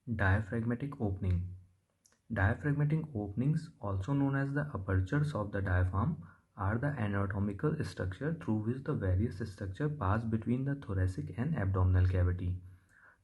Diaphragmatic opening. Diaphragmatic openings, also known as the apertures of the diaphragm, are the anatomical structure through which the various structure pass between the thoracic and abdominal cavity.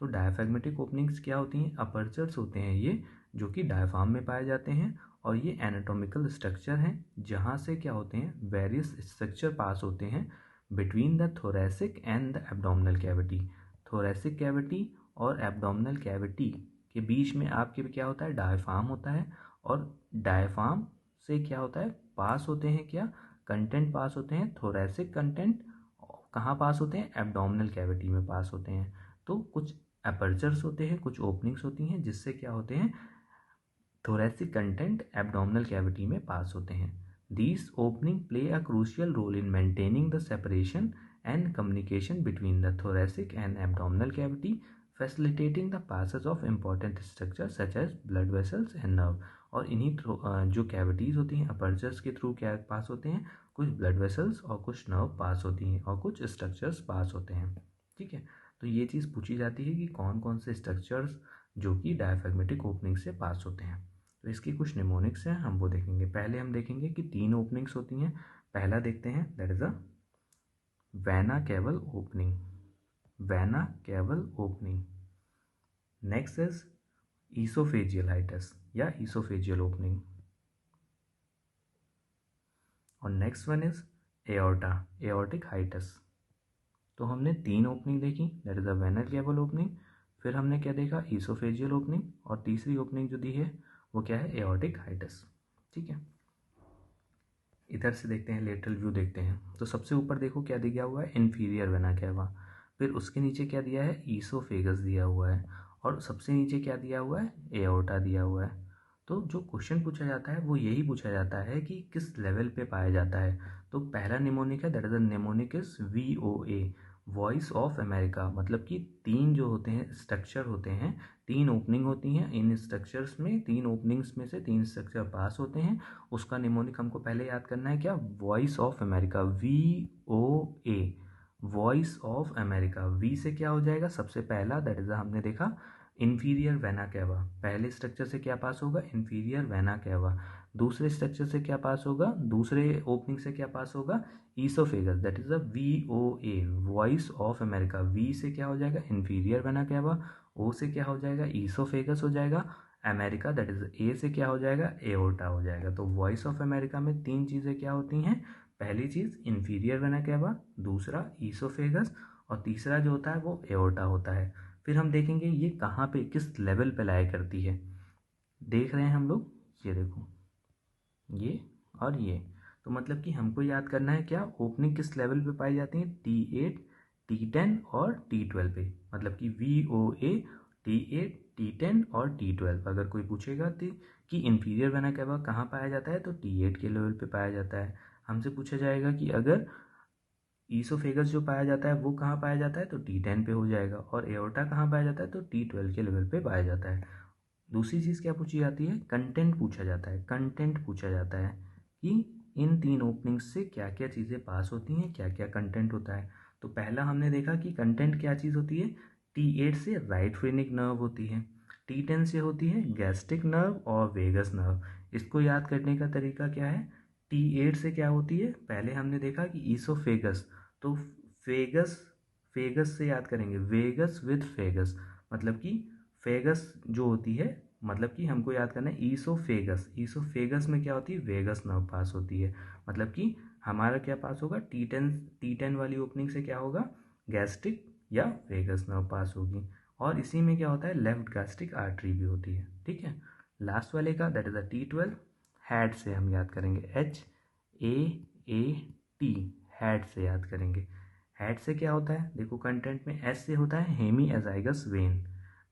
तो diaphragmatic openings क्या होती हैं? Apertures होते हैं ये, जो कि diaphragm में पाए जाते हैं, और ये एनाटॉमिकल स्ट्रक्चर हैं जहाँ से क्या होते हैं, वेरियस स्ट्रक्चर पास होते हैं between the thoracic and the abdominal cavity. Thoracic cavity और एब्डोमिनल कैविटी के बीच में आपके क्या होता है? डायफ्राम होता है, और डायफ्राम से क्या होता है? पास होते हैं क्या? कंटेंट पास होते हैं, थोरेसिक कंटेंट कहाँ पास होते हैं? एब्डोमिनल कैविटी में पास होते हैं। तो कुछ अपर्चर्स होते हैं, कुछ ओपनिंग्स होती हैं जिससे क्या होते हैं? थोरेसिक कंटेंट एब्डोमिनल कैविटी में पास होते हैं। These opening play a crucial role in maintaining the separation and communication between the thoracic and abdominal cavity, facilitating the passage of important structures such as blood vessels and nerve। और इन्हीं जो cavities होती हैं apertures के through क्या पास होते हैं? कुछ ब्लड वेसल्स और कुछ नर्व पास होती हैं और कुछ स्ट्रक्चर्स पास होते हैं। ठीक है, तो ये चीज़ पूछी जाती है कि कौन कौन से स्ट्रक्चर्स जो कि डायफ्रैग्मेटिक ओपनिंग से पास होते हैं। तो इसकी कुछ निमोनिक्स हैं, हम वो देखेंगे। पहले हम देखेंगे कि 3 ओपनिंग्स होती हैं। पहला देखते हैं, that is a vena caval opening. Vena caval opening. Next is oesophageal hiatus या ईसोफेजियल ओपनिंग। और next one is aorta, aortic hiatus. तो हमने 3 ओपनिंग देखी, that is a venal caval opening, फिर हमने क्या देखा? ईसोफेजियल ओपनिंग, और तीसरी ओपनिंग जो दी है वो क्या है? Aortic hiatus. ठीक है, इधर से देखते हैं, लेटरल व्यू देखते हैं। तो सबसे ऊपर देखो क्या दिया हुआ है? Inferior vena cava. फिर उसके नीचे क्या दिया है? ईसोफेगस दिया हुआ है, और सबसे नीचे क्या दिया हुआ है? एओर्टा दिया हुआ है। तो जो क्वेश्चन पूछा जाता है वो यही पूछा जाता है कि किस लेवल पे पाया जाता है। तो पहला निमोनिक है, that is a mnemonic is VOA, voice of America. मतलब कि 3 जो होते हैं स्ट्रक्चर होते हैं, 3 ओपनिंग होती हैं। इन स्ट्रक्चर्स में 3 ओपनिंग्स में से 3 स्ट्रक्चर पास होते हैं। उसका निमोनिक हमको पहले याद करना है क्या? Voice of America, VOA, voice of America. V से क्या हो जाएगा? सबसे पहला, दैट इज हमने देखा इंफीरियर वेना कैवा। पहले स्ट्रक्चर से क्या पास होगा? Inferior vena cava. दूसरे स्ट्रक्चर से क्या पास होगा? दूसरे ओपनिंग से क्या पास होगा? Oesophagus, that is a VOA, voice of America. V से क्या हो जाएगा? Inferior vena cava. ओ से क्या हो जाएगा? ईसोफेगस हो जाएगा। अमेरिका, दैट इज ए से क्या हो जाएगा? एओर्टा हो जाएगा। तो वॉइस ऑफ अमेरिका में 3 चीज़ें क्या होती हैं? पहली चीज़ इंफीरियर वेना कैवा, दूसरा ईसोफेगस, और तीसरा जो होता है वो एओर्टा होता है। फिर हम देखेंगे ये कहाँ पे, किस लेवल पे लाया करती है। देख रहे हैं हम लोग, ये देखो, ये और ये। तो मतलब कि हमको याद करना है क्या? ओपनिंग किस लेवल पे पाई जाती है? T8, T10 और T12 पे। मतलब कि VOA, T8, T10 और T12। अगर कोई पूछेगा तो कि इंफीरियर वेना कैवा कहाँ पाया जाता है, तो T8 के लेवल पे पाया जाता है। हमसे पूछा जाएगा कि अगर ईसोफेगस जो पाया जाता है वो कहाँ पाया जाता है, तो T10 पे हो जाएगा, और एओर्टा कहाँ पाया जाता है, तो T12 के लेवल पे पाया जाता है। दूसरी चीज़ क्या पूछी जाती है? कंटेंट पूछा जाता है। कंटेंट पूछा जाता है कि इन 3 ओपनिंग्स से क्या क्या चीज़ें पास होती हैं, क्या क्या कंटेंट होता है। तो पहला हमने देखा कि कंटेंट क्या चीज़ होती है? T8 से राइट फ्रेनिक नर्व होती है, T10 से होती है गैस्ट्रिक नर्व और वेगस नर्व। इसको याद करने का तरीका क्या है? T8 से क्या होती है? पहले हमने देखा कि ईसोफेगस, तो फेगस, फेगस से याद करेंगे, वेगस विद फेगस। मतलब कि फेगस जो होती है, मतलब कि हमको याद करना है ईसोफेगस। ईसोफेगस में क्या होती है? वेगस नर्व पास होती है। मतलब कि हमारा क्या पास होगा? T10 वाली ओपनिंग से क्या होगा? गैस्ट्रिक या वेगस नर्व पास होगी। और इसी में क्या होता है? लेफ्ट गैस्ट्रिक आर्टरी भी होती है। ठीक है, लास्ट वाले का that is a T12। Head से हम याद करेंगे, HAAT, हेड से याद करेंगे। हेड से क्या होता है? देखो कंटेंट में एस से होता है हेमी एजाइगस वेन,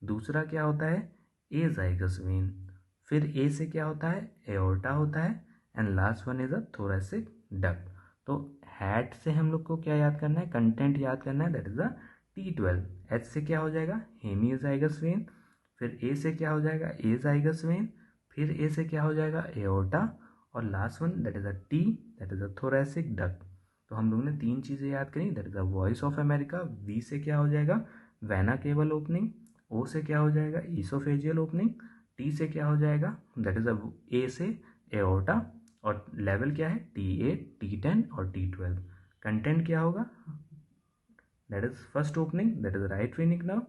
दूसरा क्या होता है? ए जाइगस वेन। फिर ए से क्या होता है? एओर्टा होता है, and last one is a thoracic duct. तो हेड से हम लोग को क्या याद करना है? कंटेंट याद करना है, that is a T12। H से क्या हो जाएगा? Hemiazygos vein. फिर ए से क्या हो जाएगा? Azygos vein. फिर ए से क्या हो जाएगा? एओर्टा, और last one that is a T, that is a thoracic duct. तो हम लोग ने 3 चीज़ें याद करी, that is a voice of America. V से क्या हो जाएगा? Vena cable opening. ओ से क्या हो जाएगा ईसोफेजियल ओपनिंग, टी से क्या हो जाएगा दैट इज ए से एओर्टा, और लेवल क्या है T8, T10 और T12। कंटेंट क्या होगा that is first opening that is right वेनिक नर्व।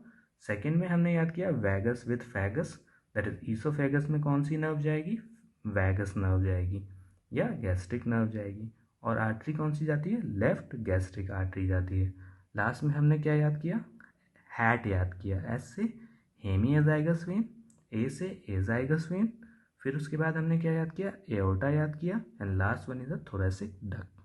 सेकेंड में हमने याद किया वैगस विथ फैगस, दैट इज ईसोफेगस में कौन सी नर्व जाएगी वैगस नर्व जाएगी या गैस्ट्रिक नर्व जाएगी, और आर्टरी कौन सी जाती है लेफ्ट गैस्ट्रिक आर्टरी जाती है। लास्ट में हमने क्या याद किया हैट याद किया, एस से हेमियाजाइगस वेन, ए से एजाइगस वेन, फिर उसके बाद हमने क्या याद किया एओर्टा याद किया, and last one is the thoracic duct.